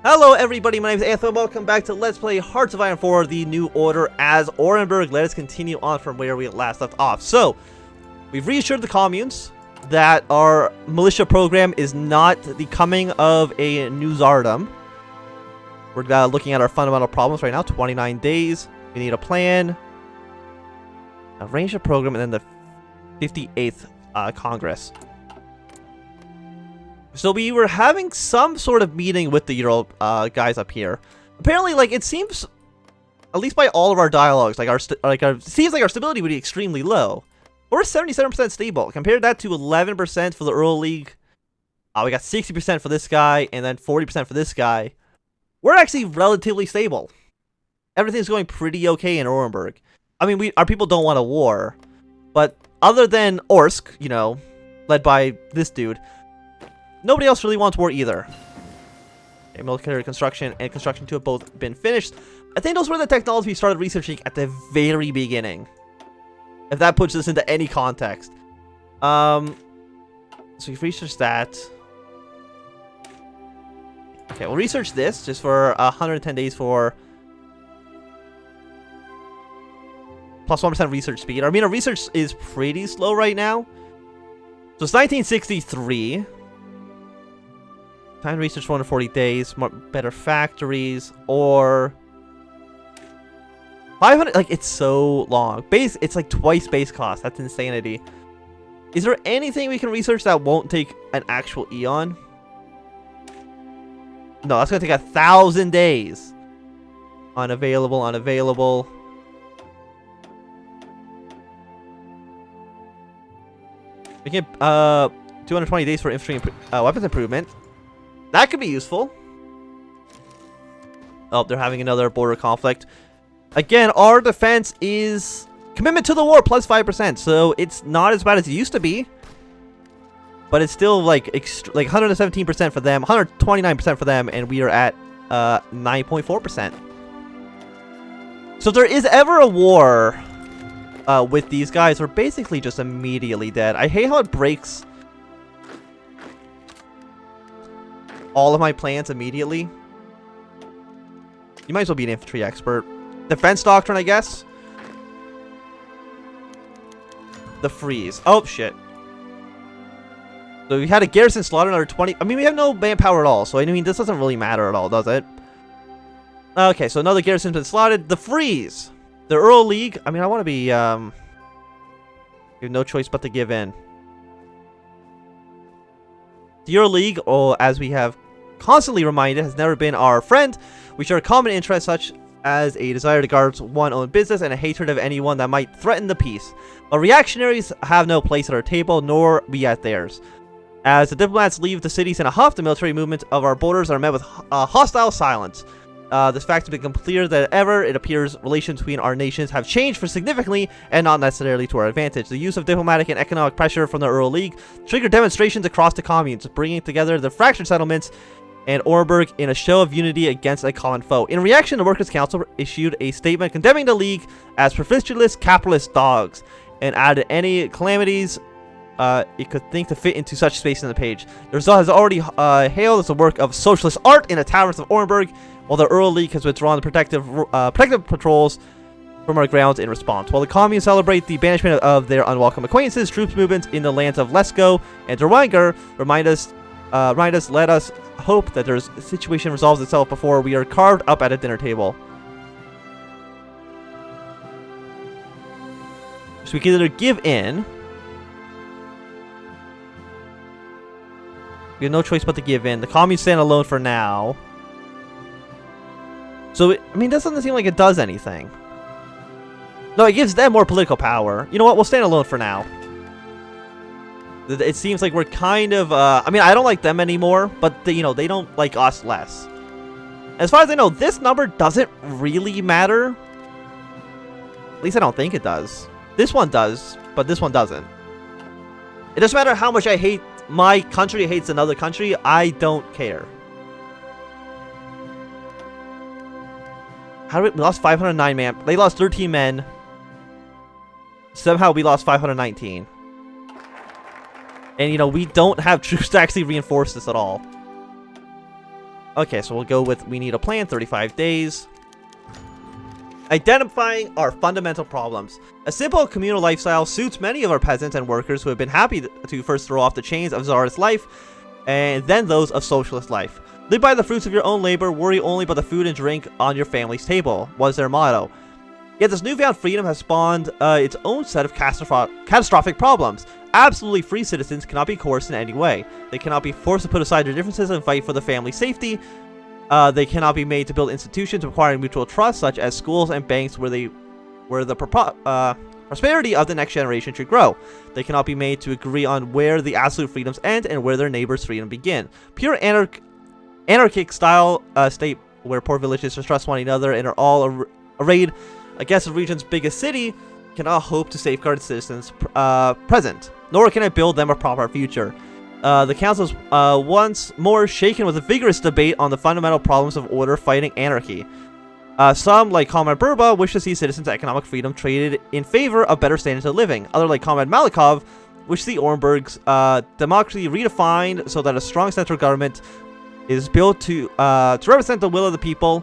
Hello everybody, my name is Anthony. Welcome back to Let's Play Hearts of Iron 4, the new order as Orenburg. Let us continue on from where we last left off. So, we've reassured the communes that our militia program is not the coming of a new czardom. We're looking at our fundamental problems right now. 29 days. We need a plan, a ranger program, and then the 58th Congress. So we were having some sort of meeting with the Ural guys up here. Apparently, like, it seems, at least by all of our dialogues, it seems like our stability would be extremely low. We're 77% stable. Compared that to 11% for the Ural League. We got 60% for this guy, and then 40% for this guy. We're actually relatively stable. Everything's going pretty okay in Orenburg. I mean, our people don't want a war. But other than Orsk, you know, led by this dude, nobody else really wants war either. Okay, military construction and construction 2 have both been finished. I think those were the technologies we started researching at the very beginning. If that puts this into any context. So we've researched that. Okay, we'll research this just for 110 days for plus 1% research speed. I mean, our research is pretty slow right now. So it's 1963. Time to research 140 days, more better factories, or 500. Like, it's so long. It's like twice base cost. That's insanity. Is there anything we can research that won't take an actual eon? No, that's gonna take 1,000 days. Unavailable, unavailable. We get 220 days for infantry weapons improvement. That could be useful. Oh, they're having another border conflict. Again, our defense is commitment to the war plus 5%, so it's not as bad as it used to be. But it's still like 117% for them, 129% for them, and we are at 9.4%. So if there is ever a war with these guys, we're basically just immediately dead. I hate how it breaks all of my plans immediately. You might as well be an infantry expert. Defense doctrine, I guess. The freeze. Oh, shit. So we had a garrison slaughter another 20. I mean, we have no manpower at all. So, I mean, this doesn't really matter at all, does it? Okay, so another garrison's been slaughtered. The freeze. The Ural League. I mean, I want to be, you have no choice but to give in. The Ural League, as we have constantly reminded, has never been our friend. We share common interests such as a desire to guard one's own business and a hatred of anyone that might threaten the peace. But reactionaries have no place at our table, nor we at theirs. As the diplomats leave the cities in a huff, the military movements of our borders are met with hostile silence. This fact has become clearer than ever. It appears relations between our nations have changed for significantly and not necessarily to our advantage. The use of diplomatic and economic pressure from the Ural League triggered demonstrations across the communes, bringing together the fractured settlements and Orenburg in a show of unity against a common foe. In reaction, the Workers' Council issued a statement condemning the League as provincialist capitalist dogs and added any calamities it could think to fit into such space in the page. The result has already hailed as a work of socialist art in the taverns of Orenburg, while the Ural League has withdrawn the protective patrols from our grounds in response. While the communes celebrate the banishment of their unwelcome acquaintances, troops movements in the lands of Lesko and Derwanger let us hope that their situation resolves itself before we are carved up at a dinner table. So we can either give in. We have no choice but to give in. The communes stand alone for now. So, I mean, this doesn't seem like it does anything. No, it gives them more political power. You know what? We'll stand alone for now. It seems like we're kind of, I mean, I don't like them anymore, but, you know, they don't like us less. As far as I know, this number doesn't really matter. At least I don't think it does. This one does, but this one doesn't. It doesn't matter how much I hate my country hates another country. I don't care. How did we lost 509 man? They lost 13 men. Somehow we lost 519. And, you know, we don't have troops to actually reinforce this at all. Okay, so we'll go with we need a plan, 35 days. Identifying our fundamental problems. A simple communal lifestyle suits many of our peasants and workers who have been happy to first throw off the chains of czarist life and then those of socialist life. Live by the fruits of your own labor, worry only about the food and drink on your family's table, was their motto. Yet this newfound freedom has spawned its own set of catastrophic problems. Absolutely free citizens cannot be coerced in any way. They cannot be forced to put aside their differences and fight for the family's safety. They cannot be made to build institutions requiring mutual trust, such as schools and banks where the prosperity of the next generation should grow. They cannot be made to agree on where the absolute freedoms end and where their neighbor's freedom begin. Pure anarchic style state where poor villages distrust one another and are all arrayed against the region's biggest city cannot hope to safeguard citizens' present, nor can it build them a proper future. The council is once more shaken with a vigorous debate on the fundamental problems of order fighting anarchy. Some, like Comrade Burba, wish to see citizens' economic freedom traded in favor of better standards of living. Others, like Comrade Malikov, wish to see Orenburg's democracy redefined so that a strong central government is built to represent the will of the people.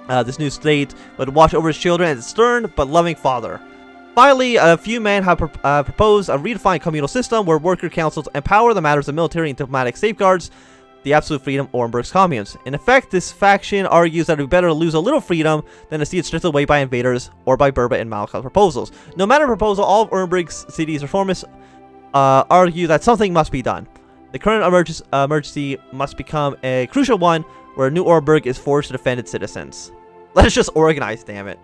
This new state would watch over its children as a stern but loving father. Finally, a few men have proposed a redefined communal system where worker councils empower the matters of military and diplomatic safeguards the absolute freedom of Orenburg's communes. In effect, this faction argues that it would be better to lose a little freedom than to see it stripped away by invaders or by Burba and Malakov's proposals. No matter proposal, all of Orenburg's city's reformists argue that something must be done. The current emergency must become a crucial one where New Orenburg is forced to defend its citizens. Let's just organize, damn it.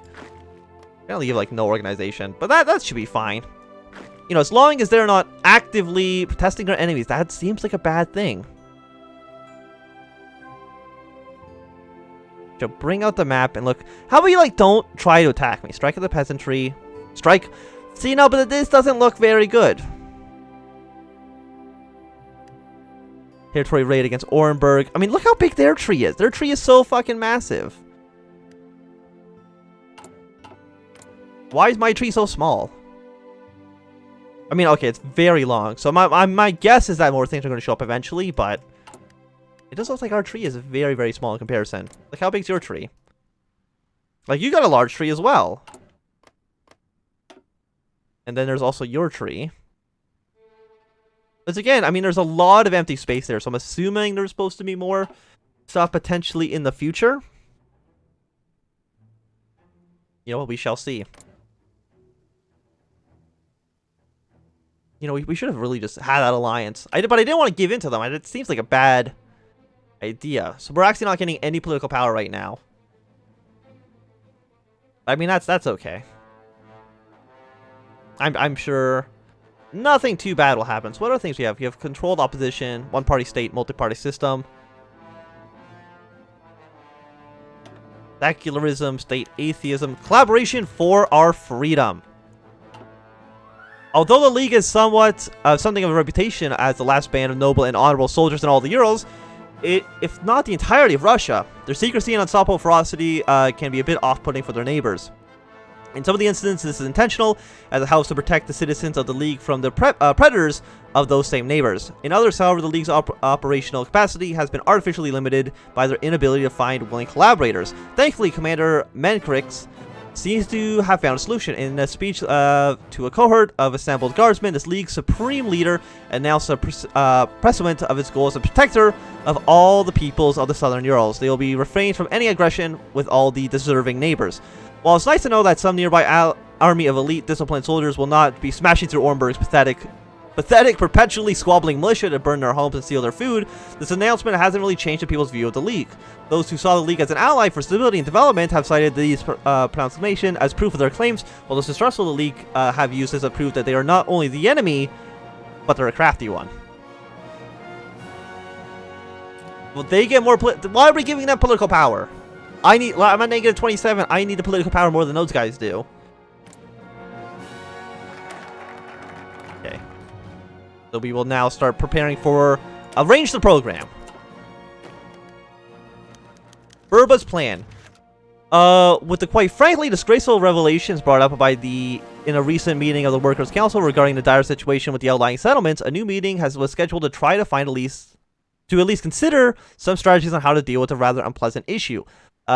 Apparently you have, like, no organization, but that should be fine. You know, as long as they're not actively protesting our enemies, that seems like a bad thing. So bring out the map and look. How about you, like, don't try to attack me? Strike at the peasantry. Strike. See, no, but this doesn't look very good. Territory raid against Orenburg. I mean, look how big their tree is. Their tree is so fucking massive. Why is my tree so small? I mean, okay, it's very long. So my guess is that more things are going to show up eventually, but it does look like our tree is very, very small in comparison. Like, how big's your tree? Like, you got a large tree as well. And then there's also your tree. But again, I mean, there's a lot of empty space there, so I'm assuming there's supposed to be more stuff potentially in the future. You know what, we shall see. You know, we should have really just had that alliance. But I didn't want to give in to them. It seems like a bad idea. So we're actually not getting any political power right now. I mean, that's okay. I'm sure nothing too bad will happen. So what other things we have? We have controlled opposition, one-party state, multi-party system, secularism, state atheism, collaboration for our freedom. Although the League is somewhat something of a reputation as the last band of noble and honorable soldiers in all the Urals, if not the entirety of Russia, their secrecy and unstoppable ferocity can be a bit off-putting for their neighbors. In some of the incidents, this is intentional, as it helps to protect the citizens of the League from the predators of those same neighbors. In others, however, the League's operational capacity has been artificially limited by their inability to find willing collaborators. Thankfully, Commander Menkrix seems to have found a solution. In a speech to a cohort of assembled guardsmen, this League's supreme leader announced a pursuant of its goal as a protector of all the peoples of the Southern Urals. They will be refrained from any aggression with all the deserving neighbors. While it's nice to know that some nearby army of elite disciplined soldiers will not be smashing through Orenburg's pathetic, perpetually squabbling militia to burn their homes and steal their food, this announcement hasn't really changed the people's view of the League. Those who saw the League as an ally for stability and development have cited these proclamation as proof of their claims, while those distrustful of the League have used as a proof that they are not only the enemy, but they're a crafty one. Well, they get more why are we giving them political power? I'm at negative 27. I need the political power more than those guys do. Okay. So we will now start preparing for arrange the program. Burba's plan. With the quite frankly disgraceful revelations brought up in a recent meeting of the Workers' Council regarding the dire situation with the outlying settlements, a new meeting was scheduled to try to find at least to at least consider some strategies on how to deal with a rather unpleasant issue.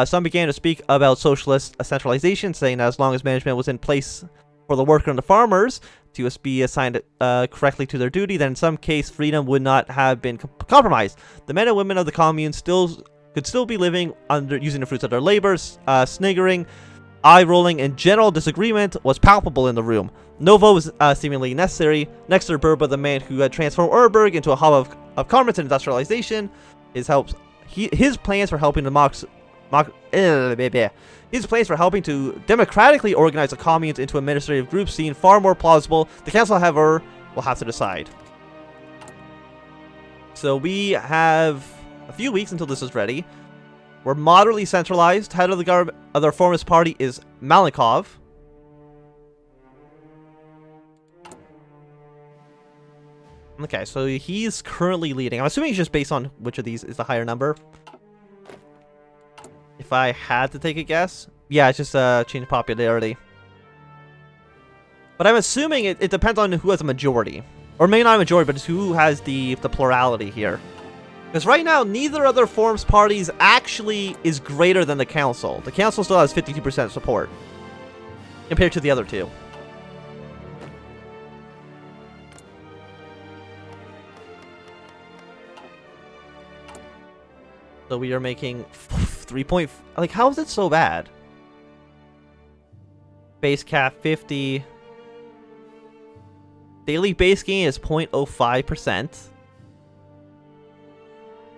Some began to speak about socialist centralization, saying that as long as management was in place for the worker and the farmers to be assigned correctly to their duty, then in some case freedom would not have been compromised. The men and women of the commune could still be living under using the fruits of their labors. Sniggering, eye-rolling, and general disagreement was palpable in the room. No vote was seemingly necessary. Next to Burba, the man who had transformed Orenburg into a hub of commerce and industrialization, his plans for helping to democratically organize the communes into administrative groups seem far more plausible. The council, however, will have to decide. So we have a few weeks until this is ready. We're moderately centralized. Head of the reformist party is Malenkov. Okay, so he's currently leading. I'm assuming it's just based on which of these is the higher number. If I had to take a guess. Yeah, it's just change popularity. But I'm assuming it depends on who has a majority. Or maybe not a majority, but it's who has the plurality here. Because right now, neither of the reforms parties actually is greater than the council. The council still has 52% support. Compared to the other two. So we are making 3 point... Like, how is it so bad? Base cap 50. Daily base gain is 0.05%.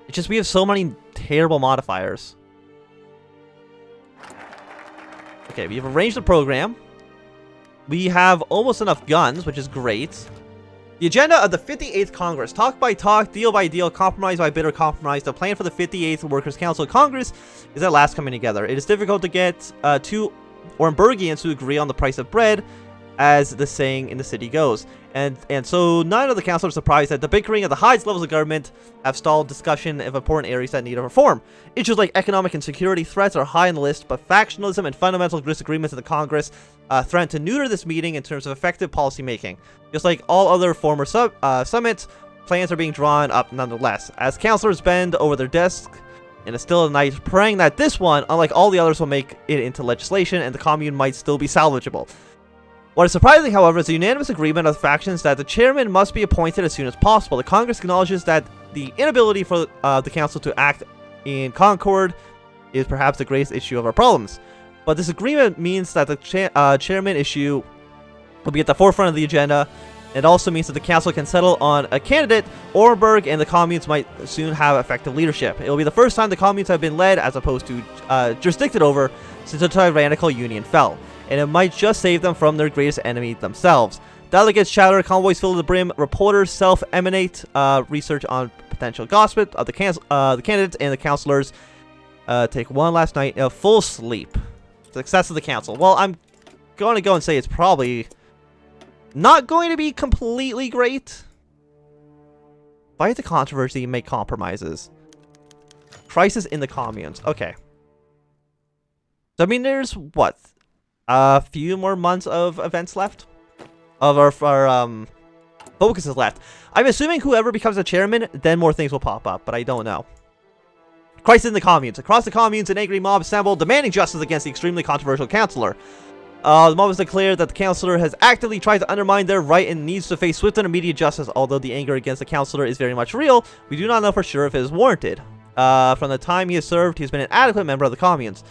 It's just we have so many terrible modifiers. Okay, we have arranged the program. We have almost enough guns, which is great. The agenda of the 58th Congress. Talk by talk, deal by deal, compromise by bitter compromise. The plan for the 58th Workers' Council Congress is at last coming together. It is difficult to get two Orenburgians to agree on the price of bread, as the saying in the city goes. And so none of the council are surprised that the bickering at the highest levels of government have stalled discussion of important areas that need a reform. Issues like economic and security threats are high on the list, but factionalism and fundamental disagreements in the Congress threaten to neuter this meeting in terms of effective policy making. Just like all other former summits, plans are being drawn up nonetheless, as councilors bend over their desks in the still of the night, praying that this one, unlike all the others, will make it into legislation and the commune might still be salvageable. What is surprising, however, is the unanimous agreement of the factions that the chairman must be appointed as soon as possible. The Congress acknowledges that the inability for the council to act in concord is perhaps the greatest issue of our problems. But this agreement means that the chairman issue will be at the forefront of the agenda. It also means that the council can settle on a candidate. Orenburg and the communes might soon have effective leadership. It will be the first time the communes have been led as opposed to jurisdicted over since the tyrannical union fell. And it might just save them from their greatest enemy themselves. Delegates chatter, convoys fill to the brim, reporters self-emanate research on potential gossip of the candidates and the councilors take one last night of full sleep. Success of the council. Well, I'm going to go and say it's probably not going to be completely great. Fight the controversy and make compromises. Crisis in the communes. Okay. So, I mean, there's what? A few more months of events left? Of our focuses left. I'm assuming whoever becomes the chairman, then more things will pop up, but I don't know. Crisis in the communes. Across the communes, an angry mob assembled, demanding justice against the extremely controversial councillor. The mob has declared that the councillor has actively tried to undermine their right and needs to face swift and immediate justice. Although the anger against the councillor is very much real, we do not know for sure if it is warranted. From the time he has served, he has been an adequate member of the communes.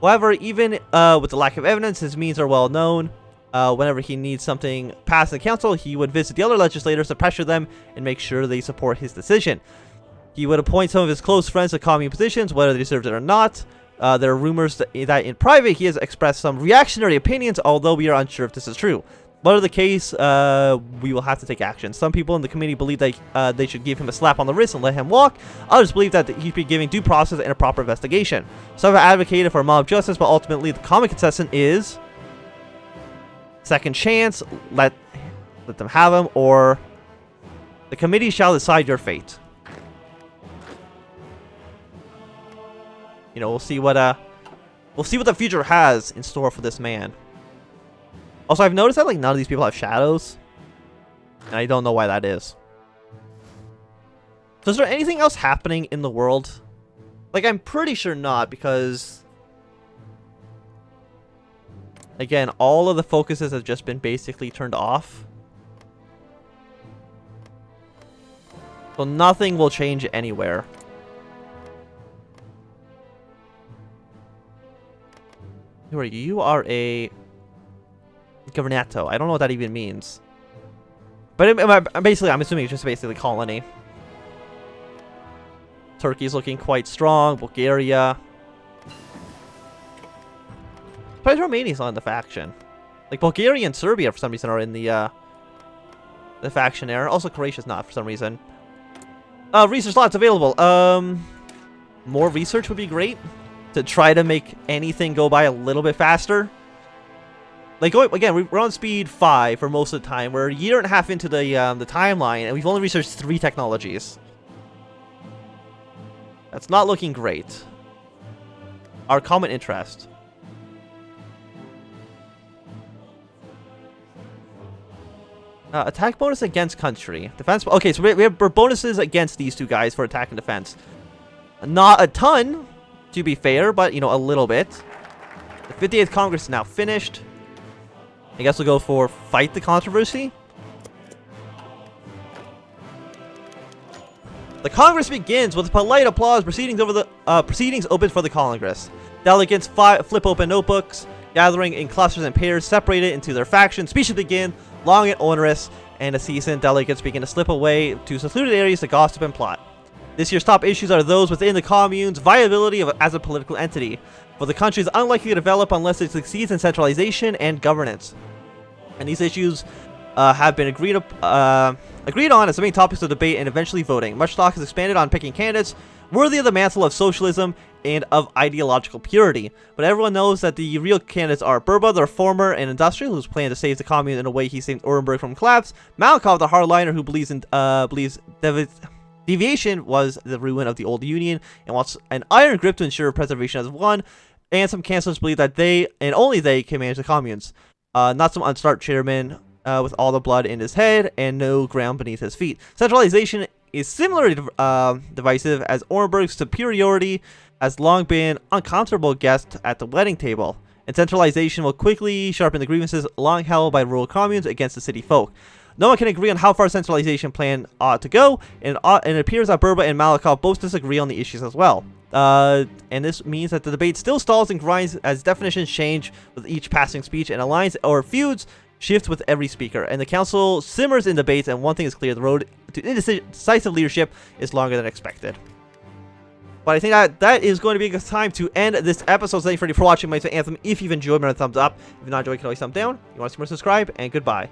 However, even with the lack of evidence, his means are well known. Whenever he needs something passed in the council, he would visit the other legislators to pressure them and make sure they support his decision. He would appoint some of his close friends to commune positions, whether they deserved it or not. There are rumors that in private he has expressed some reactionary opinions, although we are unsure if this is true. Whatever the case, we will have to take action. Some people in the committee believe that they should give him a slap on the wrist and let him walk. Others believe that he should be given due process and a proper investigation. Some have advocated for mob justice, but ultimately the common consensus is second chance, let them have him, or the committee shall decide your fate. You know, we'll see what the future has in store for this man. Also, I've noticed that like none of these people have shadows, and I don't know why that is. So is there anything else happening in the world? Like, I'm pretty sure not, because again, all of the focuses have just been basically turned off. So nothing will change anywhere. Who are you? You are a governato. I don't know what that even means. But I'm assuming it's just basically colony. Turkey's looking quite strong. Bulgaria. But Romania's not in the faction. Like, Bulgaria and Serbia, for some reason, are in the faction there. Also, Croatia's not, for some reason. Research slots available. More research would be great to try to make anything go by a little bit faster. Like, again, we're on speed 5 for most of the time. We're a year and a half into the timeline, and we've only researched 3 technologies. That's not looking great. Our common interest. Attack bonus against country. Defense. Okay, so we have bonuses against these two guys for attack and defense. Not a ton, to be fair, but, you know, a little bit. The 58th Congress is now finished. I guess we'll go for fight the controversy. The Congress begins with polite applause. Proceedings open for the Congress. Delegates flip open notebooks, gathering in clusters and pairs, separated into their factions. Speeches begin, long and onerous, and the seasoned delegates begin to slip away to secluded areas to gossip and plot. This year's top issues are those within the commune's viability as a political entity, for the country is unlikely to develop unless it succeeds in centralization and governance. And these issues have been agreed on as the main topics of debate and eventually voting. Much talk has expanded on picking candidates worthy of the mantle of socialism and of ideological purity. But everyone knows that the real candidates are Burba, the reformer and industrial, who's planning to save the commune in a way he saved Orenburg from collapse. Malakov, the hardliner, who believes deviation was the ruin of the old union and wants an iron grip to ensure preservation as one. And some councillors believe that they, and only they, can manage the communes. Not some upstart chairman with all the blood in his head and no ground beneath his feet. Centralization is similarly divisive, as Orenburg's superiority has long been uncomfortable guest at the wedding table, and centralization will quickly sharpen the grievances long held by rural communes against the city folk. No one can agree on how far centralization plan ought to go, and it appears that Burba and Malakov both disagree on the issues as well. And this means that the debate still stalls and grinds as definitions change with each passing speech, and alliance or feuds shift with every speaker, and the council simmers in debates. And one thing is clear: the road to decisive leadership is longer than expected. But I think that is going to be a good time to end this episode. Thank you for watching my Anthem. If you've enjoyed, remember to thumbs up. If you've not enjoyed, you can always thumb down. You want to see more, subscribe, and goodbye.